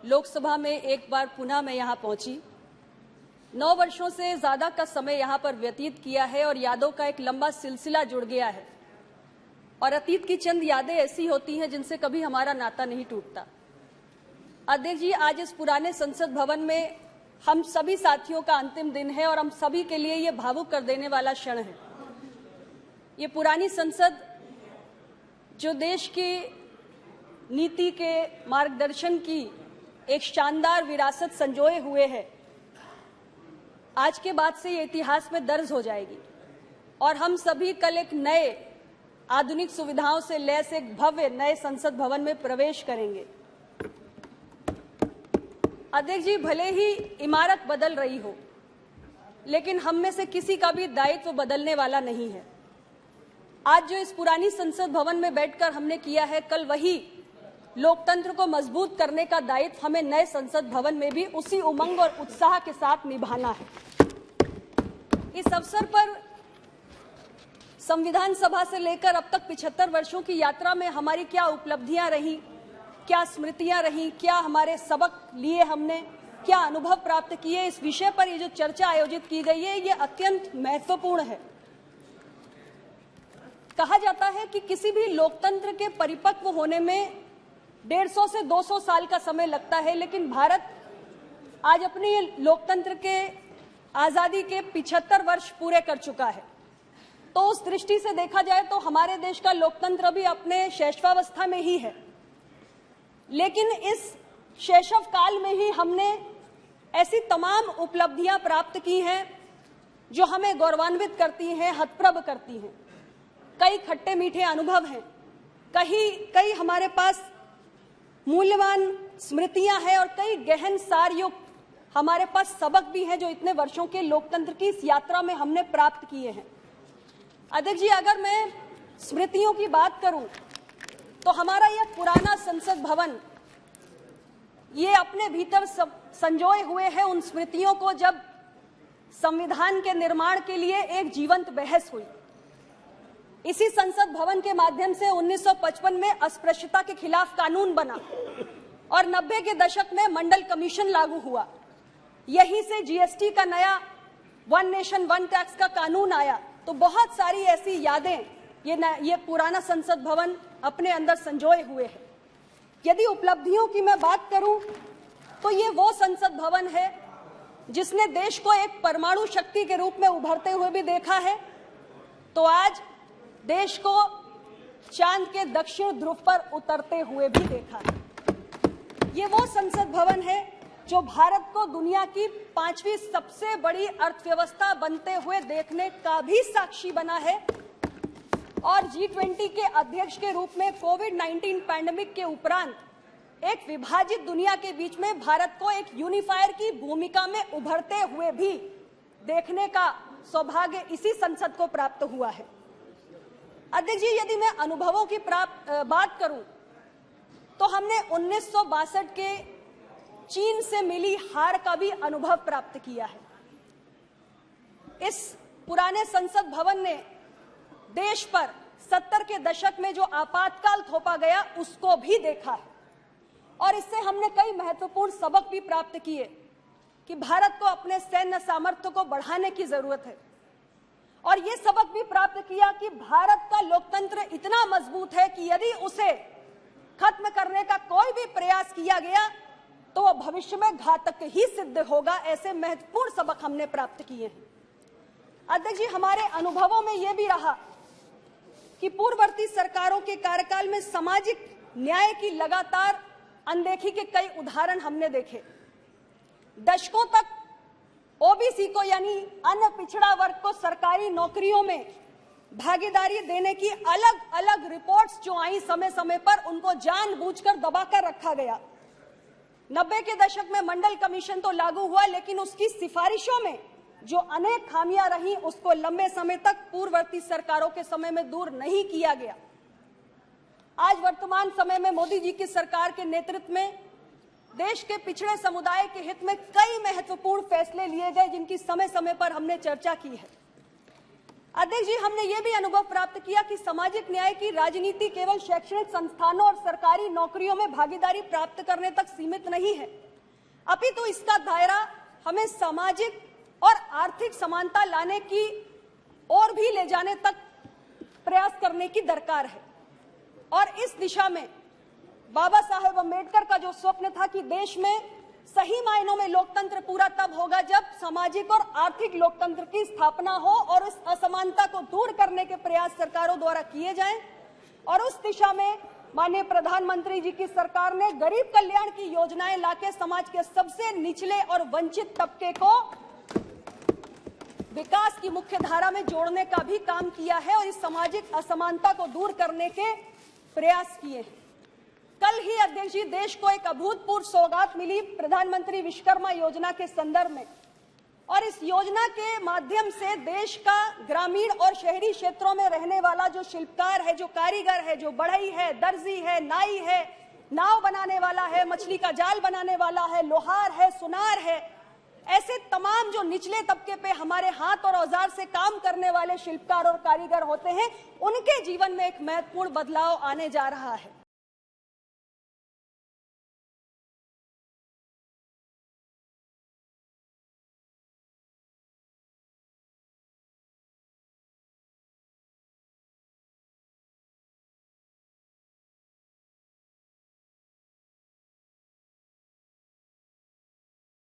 लोकसभा में एक बार पुनः मैं यहाँ पहुंची। 9 वर्षों से ज्यादा का समय यहाँ पर व्यतीत किया है और यादों का एक लंबा सिलसिला जुड़ गया है और अतीत की चंद यादें ऐसी होती हैं जिनसे कभी हमारा नाता नहीं टूटता। अध्यक्ष जी, आज इस पुराने संसद भवन में हम सभी साथियों का अंतिम दिन है और हम सभी के लिए ये भावुक कर देने वाला क्षण है। ये पुरानी संसद जो देश की नीति के मार्गदर्शन की एक शानदार विरासत संजोए हुए है, आज के बाद से ये इतिहास में दर्ज हो जाएगी और हम सभी कल एक नए आधुनिक सुविधाओं से लैस एक भव्य नए संसद भवन में प्रवेश करेंगे। अध्यक्ष जी, भले ही इमारत बदल रही हो, लेकिन हम में से किसी का भी दायित्व बदलने वाला नहीं है। आज जो इस पुरानी संसद भवन में बैठकर हमने किया है, कल वही लोकतंत्र को मजबूत करने का दायित्व हमें नए संसद भवन में भी उसी उमंग और उत्साह के साथ निभाना है। इस अवसर पर संविधान सभा से लेकर अब तक 75 वर्षों की यात्रा में हमारी क्या उपलब्धियां रही, क्या स्मृतियां रही, क्या हमारे सबक लिए हमने, क्या अनुभव प्राप्त किए, इस विषय पर ये जो चर्चा आयोजित की गई है, ये अत्यंत महत्वपूर्ण है। कहा जाता है कि किसी भी लोकतंत्र के परिपक्व होने में 150 से 200 साल का समय लगता है, लेकिन भारत आज अपने लोकतंत्र के आजादी के 75 वर्ष पूरे कर चुका है। तो उस दृष्टि से देखा जाए तो हमारे देश का लोकतंत्र भी अपने शैशवावस्था में ही है, लेकिन इस शैशव काल में ही हमने ऐसी तमाम उपलब्धियां प्राप्त की हैं जो हमें गौरवान्वित करती हैं, हतप्रभ करती हैं। कई खट्टे मीठे अनुभव हैं, कई हमारे पास मूल्यवान स्मृतियां हैं और कई गहन सारयुक्त हमारे पास सबक भी हैं जो इतने वर्षों के लोकतंत्र की इस यात्रा में हमने प्राप्त किए हैं। अध्यक्ष जी, अगर मैं स्मृतियों की बात करूं तो हमारा यह पुराना संसद भवन ये अपने भीतर संजोए हुए है उन स्मृतियों को जब संविधान के निर्माण के लिए एक जीवंत बहस हुई। इसी संसद भवन के माध्यम से 1955 में अस्पृश्यता के खिलाफ कानून बना और 90 के दशक में मंडल कमीशन लागू हुआ। यहीं से जीएसटी का नया वन नेशन वन टैक्स का कानून आया। तो बहुत सारी ऐसी यादें ये पुराना संसद भवन अपने अंदर संजोए हुए है। यदि उपलब्धियों की मैं बात करूं तो ये वो संसद भवन है जिसने देश को एक परमाणु शक्ति के रूप में उभरते हुए भी देखा है, तो आज देश को चांद के दक्षिण ध्रुव पर उतरते हुए भी देखा है। ये वो संसद भवन है जो भारत को दुनिया की 5वीं सबसे बड़ी अर्थव्यवस्था बनते हुए देखने का भी साक्षी बना है और G20 के अध्यक्ष के रूप में कोविड-19 पैंडेमिक के उपरांत एक विभाजित दुनिया के बीच में भारत को एक यूनिफायर की भूमिका में उभरते हुए भी देखने का सौभाग्य इसी संसद को प्राप्त हुआ है। अध्यक्ष जी, यदि मैं अनुभवों की बात करूं तो हमने 1962 के चीन से मिली हार का भी अनुभव प्राप्त किया है। इस पुराने संसद भवन ने देश पर 70 के दशक में जो आपातकाल थोपा गया उसको भी देखा है और इससे हमने कई महत्वपूर्ण सबक भी प्राप्त किए कि भारत को अपने सैन्य सामर्थ्य को बढ़ाने की जरूरत है और ये सबक भी प्राप्त किया कि भारत का लोकतंत्र इतना मजबूत है कि यदि उसे खत्म करने का कोई भी प्रयास किया गया तो वह भविष्य में घातक ही सिद्ध होगा। ऐसे महत्वपूर्ण सबक हमने प्राप्त किए हैं। अध्यक्ष जी, हमारे अनुभवों में यह भी रहा कि पूर्ववर्ती सरकारों के कार्यकाल में सामाजिक न्याय की लगातार अनदेखी के कई उदाहरण हमने देखे। दशकों तक ओबीसी को यानी अन्य पिछड़ा वर्ग को सरकारी नौकरियों में भागीदारी देने की अलग अलग रिपोर्ट्स जो आई, समय समय पर उनको जानबूझकर दबाकर रखा गया। 90 के दशक में मंडल कमीशन तो लागू हुआ, लेकिन उसकी सिफारिशों में जो अनेक खामियां रही उसको लंबे समय तक पूर्ववर्ती सरकारों के समय में दूर नहीं किया गया। आज वर्तमान समय में मोदी जी की सरकार के नेतृत्व में देश के पिछड़े समुदाय के हित में कई महत्वपूर्ण फैसले लिए गए जिनकी समय समय पर हमने चर्चा की है। अध्यक्ष जी, हमने ये भी अनुभव प्राप्त किया कि सामाजिक न्याय की राजनीति केवल शैक्षणिक संस्थानों और सरकारी नौकरियों में भागीदारी प्राप्त करने तक सीमित नहीं है, अपितु इसका दायरा हमें सामाजिक और आर्थिक समानता लाने की ओर भी ले जाने तक प्रयास करने की दरकार है। और इस दिशा में बाबा साहेब अम्बेडकर का जो स्वप्न था कि देश में सही मायनों में लोकतंत्र पूरा तब होगा जब सामाजिक और आर्थिक लोकतंत्र की स्थापना हो और इस असमानता को दूर करने के प्रयास सरकारों द्वारा किए जाएं। और उस दिशा में माननीय प्रधानमंत्री जी की सरकार ने गरीब कल्याण की योजनाएं लाके समाज के सबसे निचले और वंचित तबके को विकास की मुख्य धारा में जोड़ने का भी काम किया है और इस सामाजिक असमानता को दूर करने के प्रयास किए हैं। कल ही अध्यक्ष जी, देश को एक अभूतपूर्व सौगात मिली प्रधानमंत्री विश्वकर्मा योजना के संदर्भ में, और इस योजना के माध्यम से देश का ग्रामीण और शहरी क्षेत्रों में रहने वाला जो शिल्पकार है, जो कारीगर है, जो बढ़ई है, दर्जी है, नाई है, नाव बनाने वाला है, मछली का जाल बनाने वाला है, लोहार है, सुनार है, ऐसे तमाम जो निचले तबके पे हमारे हाथ और औजार से काम करने वाले शिल्पकार और कारीगर होते हैं, उनके जीवन में एक महत्वपूर्ण बदलाव आने जा रहा है।